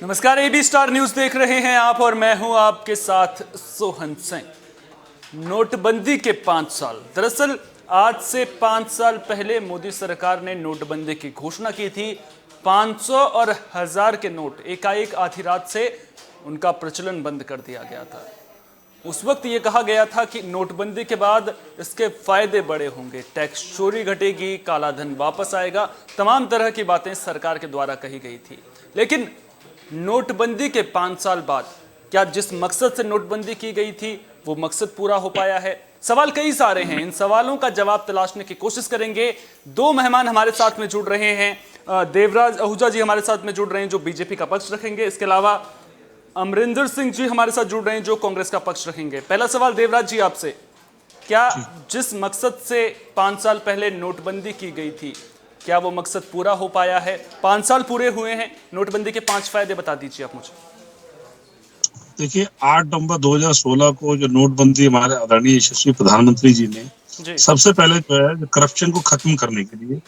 नमस्कार, AB star news देख रहे हैं आप और मैं हूं आपके साथ सोहन सिंह। नोटबंदी के 5 साल। दरअसल आज से 5 साल पहले मोदी सरकार ने नोटबंदी की घोषणा की थी। 500 और 1000 के नोट एकाएक आधी रात से उनका प्रचलन बंद कर दिया गया था। उस वक्त ये कहा गया था कि नोटबंदी के बाद इसके फायदे बड़े होंगे, टैक्स चोरी घटेगी, काला धन वापस आएगा, तमाम तरह की बातें सरकार के द्वारा कही गई थी। लेकिन नोटबंदी के 5 साल बाद क्या जिस मकसद से नोटबंदी की गई थी वो मकसद पूरा हो पाया है? सवाल कई सारे हैं। इन सवालों का जवाब तलाशने की कोशिश करेंगे। दो मेहमान हमारे साथ में जुड़ रहे हैं। देवराज आहूजा जी हमारे साथ में जुड़ रहे हैं जो बीजेपी का पक्ष रखेंगे। इसके अलावा अमरिंदर सिंह जी हमारे साथ जुड़ रहे हैं जो कांग्रेस का पक्ष रखेंगे। पहला सवाल देवराज जी आपसे, क्या जिस मकसद से 5 साल पहले नोटबंदी की गई थी क्या वो मकसद पूरा हो पाया है? 5 साल पूरे हुए हैं, नोटबंदी के 5 फायदे बता दीजिए आप मुझे। देखिए, 8 नवंबर 2016 को जो नोटबंदी हमारे आदरणीय यशस्वी प्रधानमंत्री जी ने सबसे पहले जो है करप्शन को खत्म करने के लिए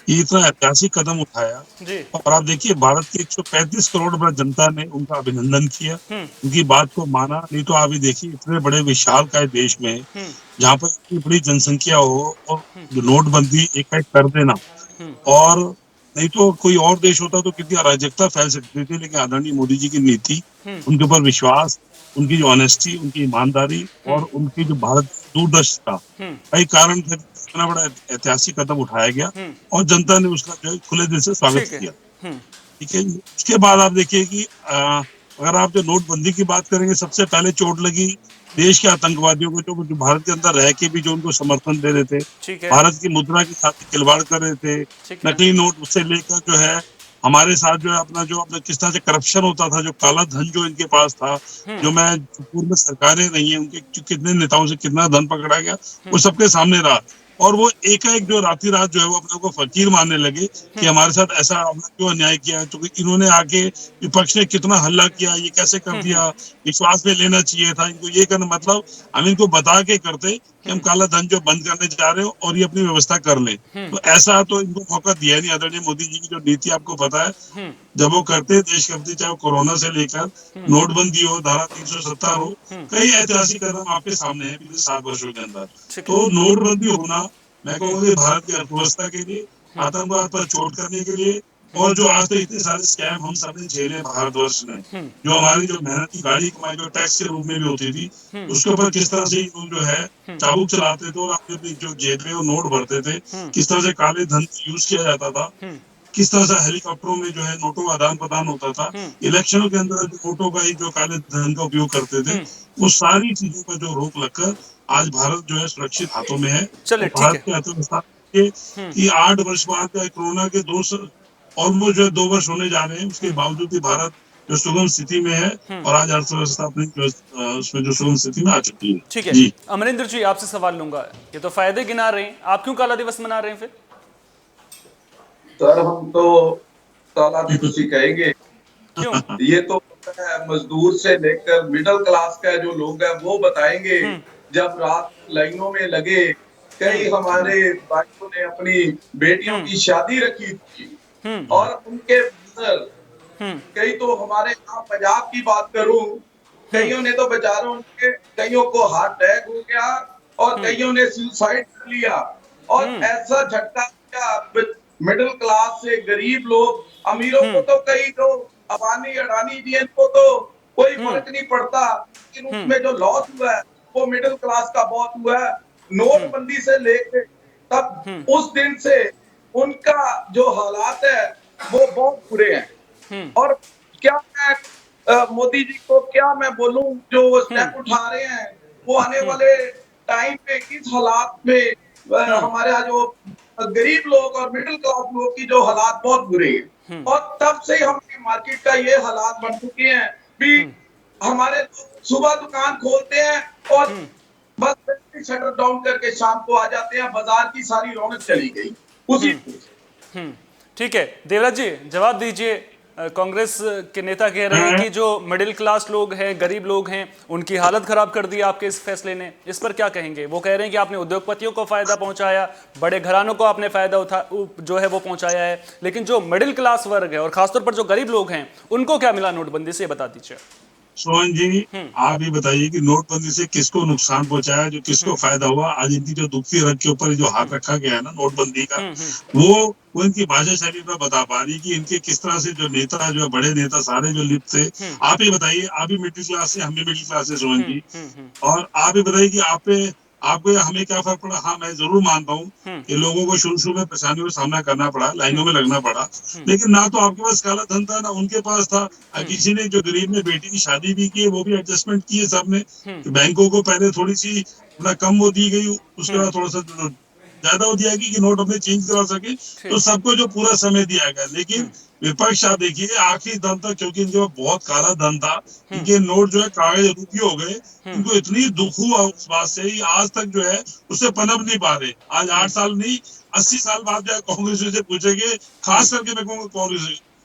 ये इतना ऐतिहासिक कदम उठाया जी। और आप देखिए भारत की 135 करोड़ बड़ा जनता ने उनका अभिनंदन किया, उनकी बात को माना। नहीं तो आप ही देखिए इतने बड़े विशालकाय देश में जहाँ पर इतनी बड़ी जनसंख्या हो और नोटबंदी एकाएक कर देना, और नहीं तो कोई और देश होता तो कितनी अराजकता फैल सकती थी। लेकिन आदरणीय मोदी जी की नीति, उनके ऊपर विश्वास, उनकी जो ऑनेस्टी, उनकी ईमानदारी और उनकी जो भारत दूरदर्शिता, कई कारण थे इतना बड़ा ऐतिहासिक कदम उठाया गया और जनता ने उसका जो है खुले दिल से स्वागत किया। ठीक है। उसके बाद आप देखिए कि अगर आप जो नोटबंदी की बात करेंगे, सबसे पहले चोट लगी देश के आतंकवादियों को, जो भारत के अंदर रह के भी जो उनको समर्थन दे रहे थे, भारत की मुद्रा के साथ खिलवाड़ कर रहे थे, नकली नोट उससे लेकर जो है हमारे साथ जो है अपना किस तरह से करप्शन होता था, जो काला धन जो इनके पास था, जो मैं पूर्व में सरकारें रही हैं उनके कितने नेताओं से कितना धन पकड़ा गया, वो सबके सामने रहा। और वो एकाएक जो रात जो है वो अपने को फकीर मानने लगे कि हमारे साथ ऐसा क्यों अन्याय किया है। तो इन्होंने आके विपक्ष ने कितना हल्ला किया, ये कैसे कर दिया, विश्वास में लेना चाहिए था इनको, ये करना मतलब हम इनको बता के करते कि हम काला धन जो बंद करने जा रहे हो और ये अपनी व्यवस्था कर ले। तो ऐसा तो इनको मौका दिया नहीं। आदरणीय मोदी जी की जो नीति आपको पता है, जब वो करते देश करते, चाहे कोरोना से लेकर नोटबंदी हो, धारा 370 हो, कई ऐतिहासिक कदम आपके सामने है पिछले 7 वर्षों के अंदर। तो नोटबंदी होना, मैं कहूँगा भारत की अर्थव्यवस्था के लिए, आतंकवाद पर चोट करने के लिए, और जो आज तक इतने सारे स्कैम हम सबने झेले भारतवर्ष में, जो हमारी जो मेहनत की गाड़ी कमाई जो टैक्स के रूप में भी होती थी, उसके ऊपर किस तरह से लोग जो है चाबुक चलाते थे और अपनी जो जेब में वो नोट भरते थे, किस तरह से काले धन यूज किया जाता था, किस तरह से हेलीकॉप्टरों में जो है नोटों का आदान प्रदान होता था, इलेक्शनों के अंदर जो नोटों का ही जो काले धन का उपयोग करते थे, वो सारी चीजों पर जो रोक लगकर आज भारत जो है सुरक्षित हाथों में है। भारत की अर्थव्यवस्था कि 8 वर्ष बाद कोरोना के ऑलमोस्ट जो है 2 वर्ष होने जा रहे हैं, उसके बावजूद भी भारत जो सुगम स्थिति में है और आज अर्थव्यवस्था अपनी उसमें जो सुगम स्थिति में आ चुकी है। ठीक है जी अमरिंदर जी, आपसे सवाल लूंगा। ये तो फायदे गिना रहे हैं, आप क्यों काला दिवस मना रहे हैं फिर? सर हम तो काला दिवस ही कहेंगे। क्यों? ये तो मजदूर से लेकर मिडिल क्लास का जो लोग हैं वो बताएंगे। जब रात लाइनों में लगे, कई हमारे भाइयों ने अपनी बेटियों की शादी रखी थी और उनके कई तो हमारे यहाँ पंजाब की बात करूं, कईयों ने तो बेचारों के कईयों को हार्ट अटैक हो गया और कईयों ने सुसाइड कर लिया। और ऐसा झटका मिडिल क्लास से गरीब लोग, अमीरों को तो कई जो अबानी अडानी जी इनको तो कोई फर्क नहीं पड़ता, लेकिन उसमें जो लॉस हुआ है वो मिडिल क्लास का बहुत हुआ है। नोटबंदी से लेकर तब उस दिन से उनका जो हालात है वो बहुत बुरे हैं। और क्या मैं मोदी जी को क्या मैं बोलूं, जो स्टेप उठा रहे हैं वो आने वाले टाइम पे किस हालात में हमारे यहाँ जो गरीब लोग और मिडिल क्लास लोग की जो हालात बहुत बुरे हैं। और तब से हमारी मार्केट का ये हालात बन चुके हैं भी, हमारे सुबह दुकान खोलते हैं और बस शटर डाउन करके शाम को आ जाते हैं, बाजार की सारी रौनक चली गई उसी। ठीक है देवराज जी, जवाब दीजिए। कांग्रेस के नेता कह रहे हैं कि जो मिडिल क्लास लोग हैं, गरीब लोग हैं, उनकी हालत खराब कर दी आपके इस फैसले ने। इस पर क्या कहेंगे? वो कह रहे हैं कि आपने उद्योगपतियों को फायदा पहुंचाया, बड़े घरानों को आपने फायदा जो है वो पहुंचाया है, लेकिन जो मिडिल क्लास वर्ग है और खासतौर पर जो गरीब लोग हैं उनको क्या मिला नोटबंदी से, बता दीजिए। सोहन जी, आप ये बताइए कि नोटबंदी से किसको नुकसान पहुंचाया, जो किसको फायदा हुआ? आज इनकी जो दुखी रग के ऊपर जो हाथ रखा गया है ना नोटबंदी का, वो इनकी भाषा शैली में बता पा रही कि इनके किस तरह से जो नेता, जो बड़े नेता सारे जो लिप्त थे। आप ये बताइए, आप भी मिडिल क्लास से, हम भी मिडिल क्लास से सोहन जी, और आप ये बताइए कि आपको हमें क्या फर्क पड़ा? हाँ, मैं जरूर मानता हूँ कि लोगों को शुरू में परेशानियों का सामना करना पड़ा, लाइनों में लगना पड़ा, लेकिन ना तो आपके पास काला धन था ना उनके पास था। किसी ने, जो गरीब ने बेटी की शादी भी की, वो भी एडजस्टमेंट किए सबने। बैंकों को पहले थोड़ी सी अपना कम वो दी गई, उसके बाद थोड़ा सा ज्यादा हो दिया कि नोट अपने चेंज करा सके, तो सबको जो पूरा समय दिया गया। लेकिन विपक्ष आप देखिए आखिरी दम तक, क्योंकि इनके पास बहुत काला धन था, इनके नोट जो है कागज रूपी हो गए। इनको इतनी दुख हुआ उस बात से, आज तक जो है उससे पनप नहीं पा रहे। आज 8 साल नहीं 80 साल बाद जो है कांग्रेसियों से पूछेंगे, खास करके मैं कहूँगा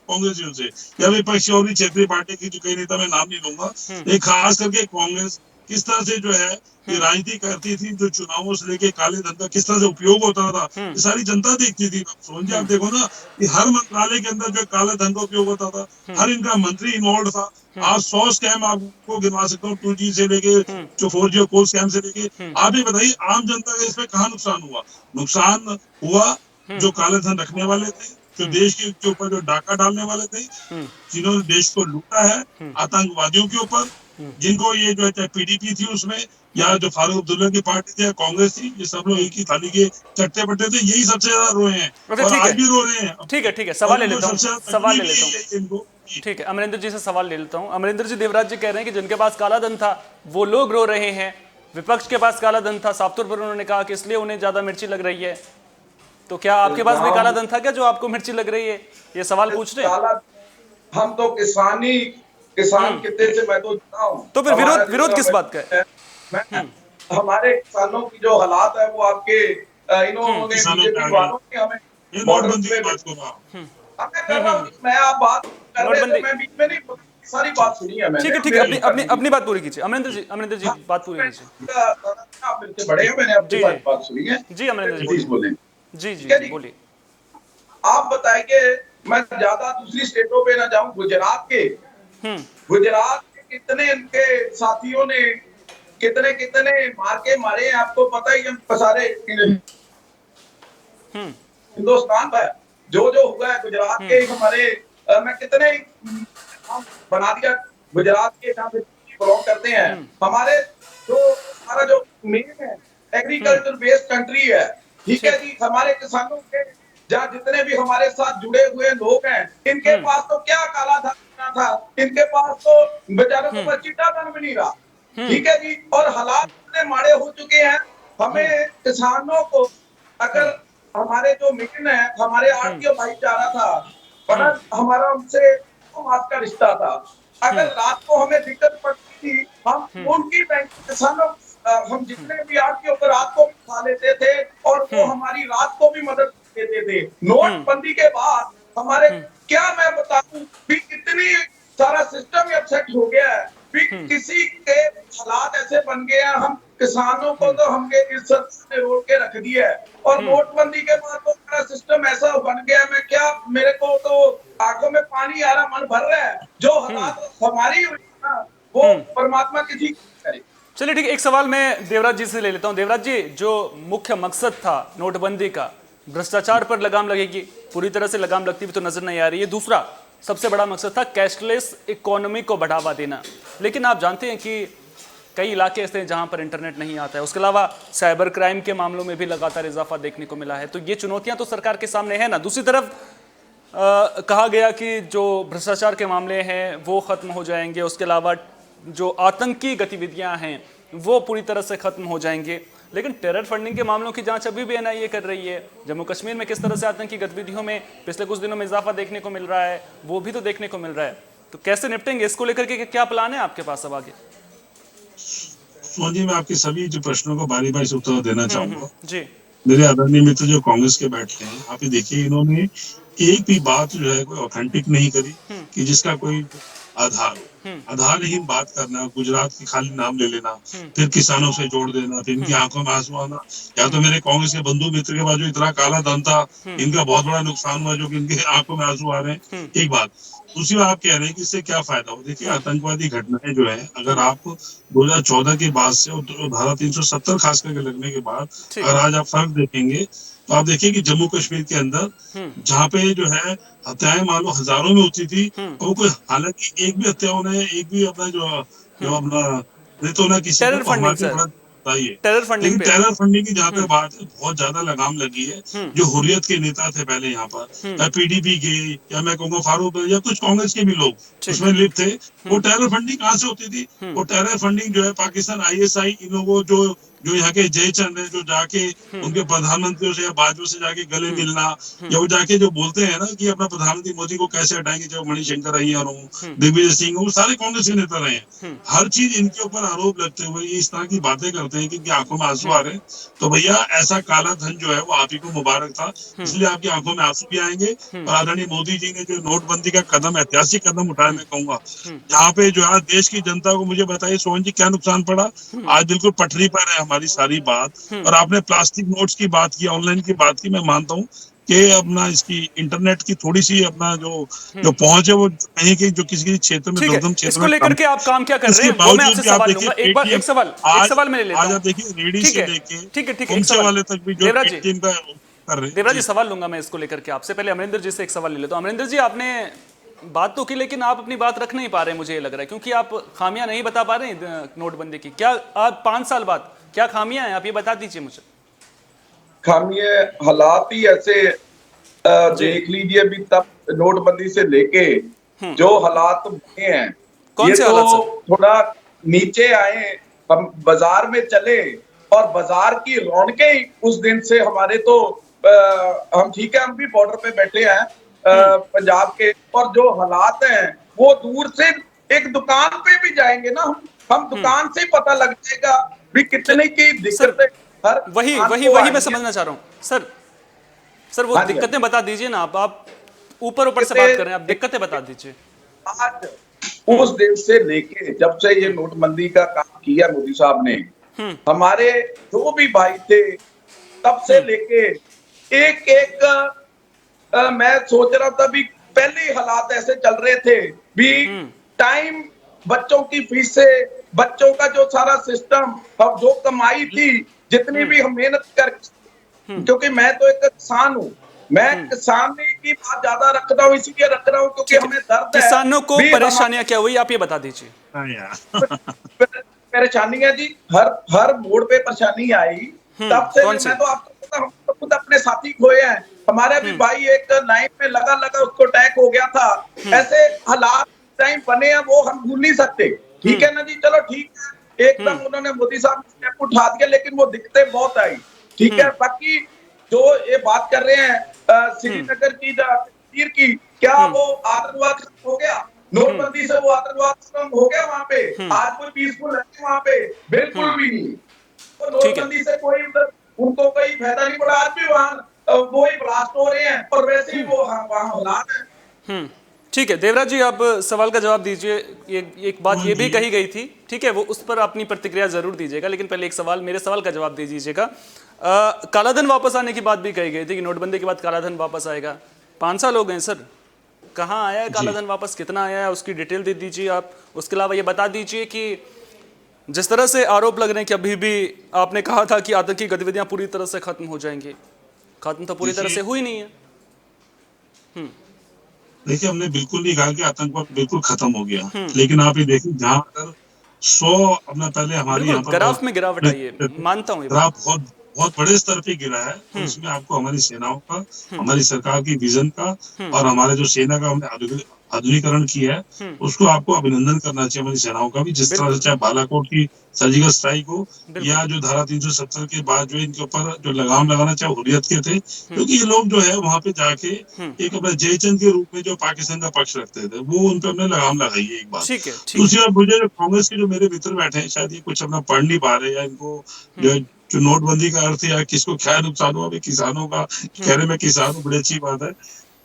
कांग्रेसियों से या विपक्षी और भी क्षेत्रीय पार्टी की जो कई नेता, मैं नाम नहीं लूंगा, लेकिन खास करके कांग्रेस किस तरह से जो है ये राजनीति करती थी, जो चुनावों से लेके काले धन का किस तरह से उपयोग होता था, ये सारी जनता देखती थी। सोहन जी, आप देखो ना कि हर मंत्रालय के अंदर जो काले धन का उपयोग होता था, हर इनका मंत्री इन्वॉल्व था। आज 100 स्कैम आपको गिनवा सकता हूँ, 2G से लेके जो 4G और 4 स्कैम से लेके। आप ही बताइए, आम जनता का इसमें कहाँ नुकसान हुआ? नुकसान हुआ जो काले धन रखने वाले थे, जो देश के ऊपर जो डाका डालने वाले थे, जिन्होंने देश को लूटा है, आतंकवादियों के ऊपर, जिनको ये जो है पीडीपी थी उसमें, या जो फारूक अब्दुल्ला की पार्टी थी या कांग्रेस थी, ये सब लोग एक ही थाली के चट्टे बट्टे थे। यही सबसे ज्यादा रोए हैं और आज भी रो रहे हैं। ठीक है, सवाल ले लेता हूँ। ठीक है, अमरिंदर जी से सवाल ले लेता हूँ। अमरिंदर जी, देवराज जी कह रहे हैं कि जिनके पास काला धन था वो लोग रो रहे हैं, विपक्ष के पास काला धन था, साफ तौर पर उन्होंने कहा कि इसलिए उन्हें ज्यादा मिर्ची लग रही है। तो क्या आपके पास भी काला धन था क्या, जो आपको मिर्ची लग रही है? ये सवाल पूछ रहे हैं हम तो किसान कितने से मैं तो जुड़ा हूं। तो फिर विरोध किस बात का है? हमारे किसानों की जो हालात है वो आपके इन्होंने बीजेपी वालों ने हमें नोटबंदी की बात कर रहा हूं मैं आप बात कर रहे थे, मैं बीच में नहीं, सारी बात सुनी है मैंने। ठीक है, अपनी बात पूरी कीजिए। अमरिंदर जी बात पूरी कीजिए। आप मेरे से बड़े हैं, मैंने आपकी बात सुनी है। जी अमरिंदर जी बोले। जी बोलिए। आप बताइए, मैं ज्यादा दूसरी स्टेटों पे ना जाऊं, गुजरात के कितने इनके साथियों ने कितने मारे हैं, आपको पता ही है। सारे हिंदुस्तान पर जो हुआ है गुजरात के हमारे, मैं कितने बना दिया गुजरात के, जहाँ पे बिलोंग करते हैं। हमारे हमारा जो मेन है एग्रीकल्चर बेस्ड कंट्री है, ठीक है जी। हमारे किसानों के जहाँ जितने भी हमारे साथ जुड़े हुए लोग हैं, इनके पास तो क्या काला धन था, इनके पास तो बेचारों को चिट्टा धन भी नहीं रहा, ठीक है जी। और हालात इतने माड़े हो चुके हैं, हमें किसानों को, अगर हमारे जो मिशन है, हमारे आड़तियों भाईचारा था, बड़ा हमारा उनसे मास का रिश्ता था। अगर रात को हमें दिक्कत पड़ती थी, हम उनकी बैंक किसानों, हम जितने भी आड़तियों को रात को भी खा लेते थे और वो हमारी रात को भी मदद देते थे। नोटबंदी के बाद हमारे, क्या मैं बताऊं भी, इतनी सारा सिस्टम अपसेट हो गया है भी, किसी के हालात ऐसे बन गए हैं, हम किसानों को तो हमने इस ने रोक के रख दिया है। और नोटबंदी के बाद तो सारा सिस्टम ऐसा बन गया है, मैं क्या, मेरे को तो आंखों में पानी आ रहा, मन भर रहा है। जो हालात हमारी वो परमात्मा किसी करे। चलिए ठीक है, एक सवाल मैं देवराज जी से ले लेता हूं। देवराज जी, जो मुख्य मकसद था नोटबंदी का, भ्रष्टाचार पर लगाम लगेगी, पूरी तरह से लगाम लगती हुई तो नजर नहीं आ रही है। दूसरा सबसे बड़ा मकसद था कैशलेस इकोनॉमी को बढ़ावा देना। लेकिन आप जानते हैं कि कई इलाके ऐसे हैं जहां पर इंटरनेट नहीं आता है। उसके अलावा साइबर क्राइम के मामलों में भी लगातार इजाफा देखने को मिला है। तो ये चुनौतियां तो सरकार के सामने है ना। दूसरी तरफ कहा गया कि जो भ्रष्टाचार के मामले हैं वो खत्म हो जाएंगे, उसके अलावा जो आतंकी गतिविधियां हैं वो पूरी तरह से खत्म हो जाएंगे। लेकिन टेरर फंडिंग के मामलों की जांच अभी भी एनआईए कर रही है। जम्मू कश्मीर में किस तरह से आतंकी गतिविधियों में पिछले कुछ दिनों में इजाफा देखने को मिल रहा है, वो भी तो देखने को मिल रहा है। तो कैसे निपटेंगे इसको लेकर के, क्या प्लान है आपके पास अब आगे? सोहन जी, मैं आपके सभी जो प्रश्नों को बारी बारी से उत्तर देना चाहूंगा। जी, मेरे आदरणीय मित्र जो कांग्रेस के बैठे हैं, आप ये देखिए, इन्होंने एक भी बात जो है कोई ऑथेंटिक नहीं करी कि जिसका कोई आधार हो, आधारहीन बात करना, गुजरात की खाली नाम ले लेना, फिर किसानों से जोड़ देना, फिर इनकी आंखों में आंसू आना। या तो मेरे कांग्रेस के बंधु मित्र के पास जो इतना काला धन था, इनका बहुत बड़ा नुकसान हुआ जो कि इनके आंखों में आंसू आ रहे हैं, एक बात। दूसरी बात आप कह रहे हैं कि इससे क्या फायदा हो। देखिए आतंकवादी घटनाएं जो है, अगर आप 2014 के बाद से और धारा 370 खास करके लगने के बाद ठीक अगर आज आप फर्क देखेंगे तो आप देखिए कि जम्मू कश्मीर के अंदर जहाँ पे जो है हत्याएं मान लो हजारों में होती थी, और कोई हालांकि एक भी हत्या होने, एक भी अपना जो अपना नहीं तो ना किसी टेरर को फंडिंग हमारे सर, बड़ा बताइए। टेरर फंडिंग लेकिन पे। टेरर फंडिंग की जहाँ पे बात है, बहुत ज्यादा लगाम लगी है। जो हुर्रियत के नेता थे पहले यहाँ पर, या पीडीपी के, या मैं कहूँगा फारूक, या कुछ कांग्रेस के भी लोग उसमें लिप्त थे। वो टेरर फंडिंग कहाँ से होती थी? वो टेरर फंडिंग जो है पाकिस्तान आईएसआई, इन लोगों जो यहाँ के जयचंद है, जो जाके उनके प्रधानमंत्रियों से या भाजपा से जाके गले मिलना, या वो जाके जो बोलते हैं ना कि अपना प्रधानमंत्री मोदी को कैसे हटाएंगे, चाहे मणिशंकर अय्यर हो, दिग्विजय सिंह हो, वो सारे कांग्रेस के नेता रहे हैं। हर चीज इनके ऊपर आरोप लगते हुए ये इस तरह की बातें करते हैं कि इनकी आंखों में आंसू आ रहे हैं। तो भैया ऐसा काला धन जो है वो आप ही को मुबारक था, इसलिए आपकी आंखों में आंसू भी आएंगे। और आदरणीय मोदी जी ने जो नोटबंदी का कदम, ऐतिहासिक कदम उठाया, मैं कहूंगा जहाँ पे जो है देश की जनता को, मुझे बताइए सोहन जी क्या नुकसान पड़ा? आज बिल्कुल पटरी पर है हमारी सारी बात। और आपने प्लास्टिक नोट्स की बात की, ऑनलाइन की बात की, मैं मानता हूँ कि अपना इसकी इंटरनेट की थोड़ी सी अपना जो पहुंच है वो कहीं कहीं जो किसी क्षेत्र में, ठीक है, दुर्गम क्षेत्र इसको में लेकर कम। के आप काम क्या कर रहे इसके हैं वो मैं आपसे बावजूद भी आप सवाल देखिए लूंगा। एक बार पेटीएम, एक सवाल मैं ले लेता आज हूं। आप देखिए रेडी ठीक से है, लेके ठीक है, ठीक है, एक उनसे सवाल वाले तक भी जो देवराज जी, पेटीएम का कर रहे हैं। देवराज जी सवाल लूंगा मैं इसको लेकर के आपसे। पहले अमरिंदर जी से एक सवाल ले लेता हूं। अमरिंदर जी, आपने बात तो की लेकिन आप अपनी बात रख नहीं पा रहे, मुझे ये लग रहा है, क्योंकि आप खामियां नहीं बता पा रहे हैं नोटबंदी की। क्या आप 5 साल बाद क्या खामियां हैं, आप ये बता दीजिए मुझे। खामियां, हालात ही ऐसे जी, देख लीजिए अभी तब नोटबंदी से लेके जो हालात बने हैं, कौन ये से तो हालात सर? थोड़ा नीचे आए। हम बाजार में चले और बाजार की रौनकें ही उस दिन से हमारे तो हम ठीक है, हम भी बॉर्डर पे बैठे हैं पंजाब के, और जो हालात हैं वो दूर से एक दुकान पे भी जाएंगे ना हम दुकान से ही पता लग जाएगा भी कितने की सर दिक्कतें हर वही इंसान वही को वही मैं आएंगी। समझना चाह रहा हूं सर। सर वो हाँ जी, हाँ जी। दिक्कतें बता दीजिए ना, आप ऊपर ऊपर से बात कर रहे हैं, आप दिक्कतें बता दीजिए। आज उस दिन से लेके जब से ये नोटबंदी का काम किया मोदी साहब ने, हमारे जो भी भाई थे तब से लेके एक एक मैं सोच रहा था भी पहले ही हालात ऐसे चल रहे थे भी टाइम, बच्चों की फीस से, बच्चों का जो सारा सिस्टम, अब जो कमाई थी, जितनी भी हम मेहनत कर, क्योंकि मैं तो एक किसान हूँ, मैं किसानी की बात ज्यादा रख रहा हूँ, इसीलिए रख रहा हूँ क्योंकि ठीक है, हमें दर्द है किसानों को भी। परेशानियां क्या हुई, आप ये बता दीजिए। हाँ यार। परेशानी है जी, हर मोड़ पे परेशानी आई। तब से कौन से? मैं तो आपको पता, हम तो खुद अपने साथी खोए हैं। हमारे भी भाई एक लाइन में लगा उसको अटैक हो गया था। ऐसे हालात टाइम बने हैं वो हम भूल नहीं सकते। ठीक है ना जी, चलो ठीक है, एकदम उन्होंने मोदी साहब ने स्टेप उठा दिया, लेकिन वो दिक्कतें बहुत आई। ठीक है, बाकी जो ये बात कर रहे हैं श्रीनगर की, कश्मीर की, क्या वो आतंकवाद खत्म हो गया? नोटबंदी से वो आतंकवाद खत्म हो गया वहां पे? आज कोई पीसफुल है वहां पे? बिल्कुल भी नहीं। तो नोटबंदी से कोई उनको कोई फायदा नहीं पड़ा। आज भी वहां वो ही ब्लास्ट हो रहे हैं और वैसे ही वो वहां हालात है। ठीक है देवराज जी, आप सवाल का जवाब दीजिए। एक बात ये भी कही गई थी, ठीक है, वो उस पर अपनी प्रतिक्रिया जरूर दीजिएगा, लेकिन पहले एक सवाल, मेरे सवाल का जवाब दे दीजिएगा। कालाधन वापस आने की बात भी कही गई थी कि नोटबंदी के बाद कालाधन वापस आएगा। 5 साल हो गए सर, कहाँ आया है कालाधन वापस, कितना आया है, उसकी डिटेल दे दीजिए आप। उसके अलावा ये बता दीजिए कि जिस तरह से आरोप लग रहे हैं कि अभी भी आपने कहा था कि आतंकी गतिविधियां पूरी तरह से खत्म हो जाएंगी, खत्म तो पूरी तरह से हुई नहीं है। देखिए हमने बिल्कुल नहीं कहा कि आतंकवाद बिल्कुल खत्म हो गया, लेकिन आप ये देखिए जहाँ पर 100 अपना पहले हमारी यहाँ पर ग्राफ में गिरावट आई है, मानता हूँ, ग्राफ बहुत बहुत बड़े स्तर पे गिरा है। तो इसमें आपको हमारी सेनाओं का, हमारी सरकार की विजन का और हमारे जो सेना का हमने आधुनिकीकरण किया है, उसको आपको अभिनंदन करना चाहिए हमारी सेनाओं का भी। जिस तरह से चाहे बालाकोट की सर्जिकल स्ट्राइक हो या जो धारा 370 के बाद जो इनके ऊपर जो लगाम लगाना चाहे हुर्रियत के थे, क्योंकि ये लोग जो है वहां पे जाके एक अपना जयचंद के रूप में जो पाकिस्तान का पक्ष रखते थे, वो उन पे हमने लगाम लगाई है, एक बात। दूसरी बात, मुझे जो कांग्रेस के जो मेरे मित्र बैठे हैं, शायद ये कुछ अपना पढ़ नहीं पा रहे, या इनको जो नोटबंदी का अर्थ या किसको क्या नुकसान हुआ, किसानों का कह रहे, मैं किसान हूँ, बड़ी अच्छी बात है।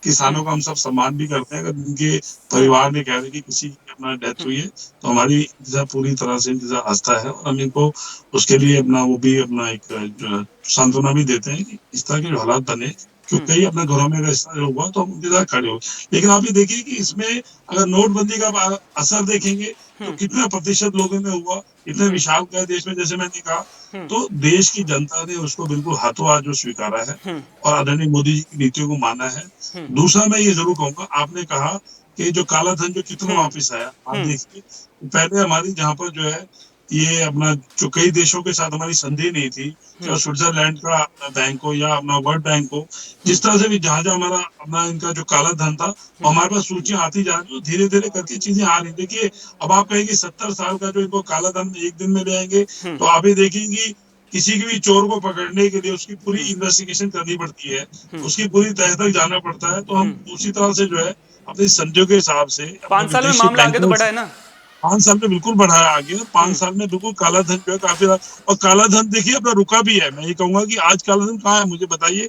किसानों का हम सब सम्मान भी करते हैं। अगर उनके परिवार ने कह रहे कि किसी की अपना डेथ हुई है तो हमारी इंतजार पूरी तरह से इंतजार आस्था है, और हम इनको उसके लिए अपना वो भी अपना एक जो है सांत्वना भी देते हैं कि इस तरह के जो हालात बने, क्योंकि अपने घरों में अगर इस तरह हुआ तो हम इंतजार खड़े हो। लेकिन आप ये देखिए कि इसमें अगर नोटबंदी का असर देखेंगे तो कितना प्रतिशत लोगों में हुआ, इतने विशाल का देश में, जैसे मैंने कहा, तो देश की जनता ने उसको बिल्कुल हाथों हाथ जो स्वीकारा है और आदरणीय मोदी जी की नीतियों को माना है। दूसरा मैं ये जरूर कहूंगा, आपने कहा कि जो काला धन जो कितना वापिस आया, आप देखिए पहले हमारी जहाँ पर जो है ये अपना जो कई देशों के साथ हमारी संधि नहीं थी, चाहे स्विट्जरलैंड का बैंक हो या अपना वर्ल्ड बैंक हो, जिस तरह से भी जहां जहां हमारा अपना इनका जो काला धन था वो हमारे पास सूचियां आती जा रही, धीरे धीरे करके चीजें आ रही। देखिए अब आप कहेंगे 70 साल का जो इनको काला धन एक दिन में ले आएंगे, तो आप ये देखेंगे किसी भी चोर को पकड़ने के लिए उसकी पूरी इन्वेस्टिगेशन करनी पड़ती है, उसकी पूरी तह तक जाना पड़ता है। तो हम उसी तरह से जो है अपनी संधियों के हिसाब से 5 साल में मामला आगे तो बढ़ा है ना। 5 साल में बिल्कुल बढ़ाया आगे, 5 साल में बिल्कुल काला धन जो है काफी, और काला धन देखिए अपना रुका भी है। मैं ये कहूंगा कि आज काला धन कहाँ है मुझे बताइए।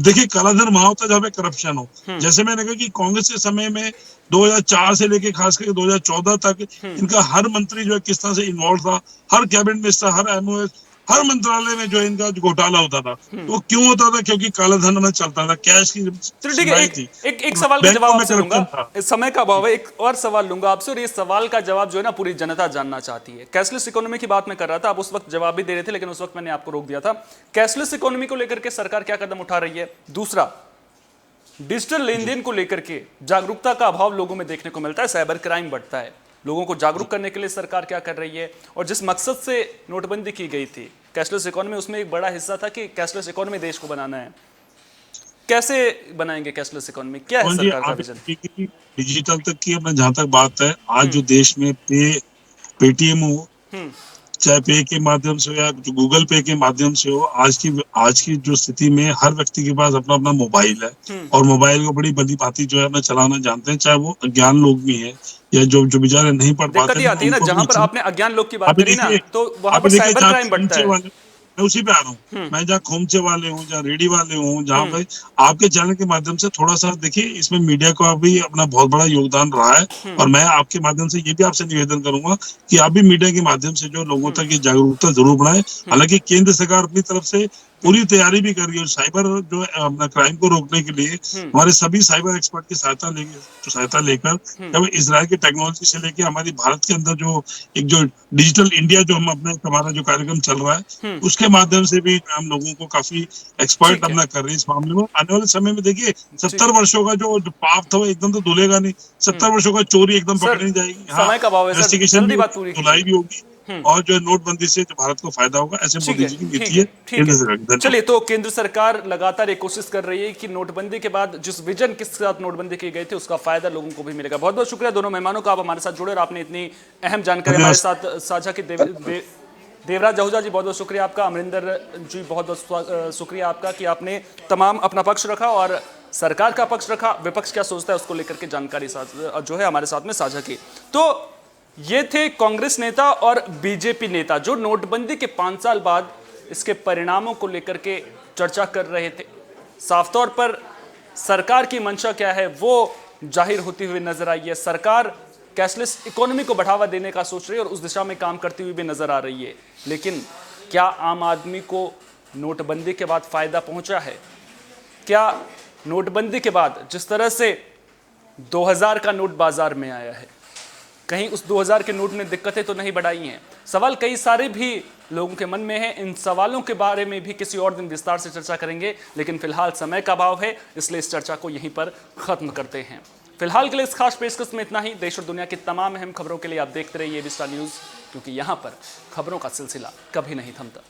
देखिए काला धन वहां होता है जहाँ पे करप्शन हो। जैसे मैंने कहा कि कांग्रेस के समय में 2004 से लेके खास करके 2014 तक इनका हर मंत्री जो है किस तरह से इन्वॉल्व था, हर कैबिनेट मिनिस्टर, हर एमओएस, हर मंत्रालय में जो इनका घोटाला होता था। तो क्यों होता था? क्योंकि काला धन में चलता था, कैश की चलो ठीक है, एक सवाल का जवाब आपसे लूंगा, समय का अभाव है, एक और सवाल लूंगा आपसे, और ये सवाल का जवाब जो है ना पूरी जनता जानना चाहती है। कैशलेस इकोनॉमी की बात मैं कर रहा था, आप उस वक्त जवाब भी दे रहे थे, लेकिन उस वक्त मैंने आपको रोक दिया था। कैशलेस इकोनॉमी को लेकर के सरकार क्या कदम उठा रही है? दूसरा, डिजिटल लेन देन को लेकर के जागरूकता का अभाव लोगों में देखने को मिलता है, साइबर क्राइम बढ़ता है, लोगों को जागरूक करने के लिए सरकार क्या कर रही है? और जिस मकसद से नोटबंदी की गई थी कैशलेस इकोनॉमी, उसमें एक बड़ा हिस्सा था कि कैशलेस इकोनॉमी देश को बनाना है। कैसे बनाएंगे कैशलेस इकोनॉमी? क्या है सरकार का विजन? डिजिटल तक की अपना जहां तक बात है, आज जो देश में पेटीएम हो, चाहे पे के माध्यम से हो या गूगल पे के माध्यम से हो, आज की जो स्थिति में हर व्यक्ति के पास अपना अपना मोबाइल है, और मोबाइल को बड़ी भली भांति जो है अपना चलाना जानते हैं, चाहे वो अज्ञान लोग भी हैं या जो बेचारे नहीं पढ़ पाते। दिक्कत आती है ना, जहां पर आपने अज्ञान लोग की बात करी ना, तो वहां पर साइबर क्राइम बढ़ता है। मैं उसी पे आ रहा हूँ, मैं जहाँ खोमचे वाले हूँ, जहाँ रेडी वाले हूँ, जहाँ पे आपके चैनल के माध्यम से थोड़ा सा देखिए, इसमें मीडिया का भी अपना बहुत बड़ा योगदान रहा है। और मैं आपके माध्यम से ये भी आपसे निवेदन करूंगा कि आप भी मीडिया के माध्यम से जो लोगों तक ये जागरूकता जरूर बढ़ाएं। हालांकि केंद्र सरकार अपनी तरफ से पूरी तैयारी भी कर रही है, साइबर जो अपना क्राइम को रोकने के लिए हमारे सभी साइबर एक्सपर्ट की सहायता लेकर, जब इजराइल की टेक्नोलॉजी से लेकर हमारी भारत के अंदर जो एक जो डिजिटल इंडिया जो हम अपने हमारा जो कार्यक्रम चल रहा है, उसके माध्यम से भी हम लोगों को काफी एक्सपर्ट अपना कर रहे हैं इस मामले में। आने वाले समय में देखिए 70 वर्षों का जो पाप था वो एकदम तो धुलेगा नहीं, 70 वर्षों का चोरी एकदम पकड़ी नहीं जाएगी। समय का अभाव है, इन्वेस्टिगेशन धुलाई भी होगी, और जो नोटबंदी से जो भारत को फायदा होगा, ऐसे मोदी जी की नीति है केंद्र सरकार। चलिए, तो केंद्र सरकार लगातार एक कोशिश कर रही है कि नोटबंदी के बाद जिस विजन के साथ नोटबंदी की गई थी उसका फायदा लोगों को भी मिलेगा। बहुत बहुत शुक्रिया दोनों मेहमानों का, आप हमारे साथ जुड़े और आपने इतनी अहम जानकारी हमारे साथ साझा की। देवराज आहूजा जी बहुत बहुत शुक्रिया आपका, अमरिंदर जी बहुत बहुत शुक्रिया आपका कि आपने तमाम अपना पक्ष रखा और सरकार का पक्ष रखा, विपक्ष क्या सोचता है उसको लेकर के जानकारी जो है हमारे साथ में साझा की। तो ये थे कांग्रेस नेता और बीजेपी नेता जो नोटबंदी के 5 साल बाद इसके परिणामों को लेकर के चर्चा कर रहे थे। साफ तौर पर सरकार की मंशा क्या है वो जाहिर होती हुई नजर आई है। सरकार कैशलेस इकोनॉमी को बढ़ावा देने का सोच रही है और उस दिशा में काम करती हुई भी नजर आ रही है। लेकिन क्या आम आदमी को नोटबंदी के बाद फायदा पहुंचा है? क्या नोटबंदी के बाद जिस तरह से 2000 का नोट बाजार में आया है, कहीं उस 2000 के नोट ने दिक्कतें तो नहीं बढ़ाई हैं? सवाल कई सारे भी लोगों के मन में हैं। इन सवालों के बारे में भी किसी और दिन विस्तार से चर्चा करेंगे, लेकिन फिलहाल समय का अभाव है, इसलिए इस चर्चा को यहीं पर खत्म करते हैं। फिलहाल के लिए इस खास पेशकश में इतना ही। देश और दुनिया की तमाम अहम खबरों के लिए आप देखते रहिए एबी स्टार न्यूज़, क्योंकि यहाँ पर खबरों का सिलसिला कभी नहीं थमता।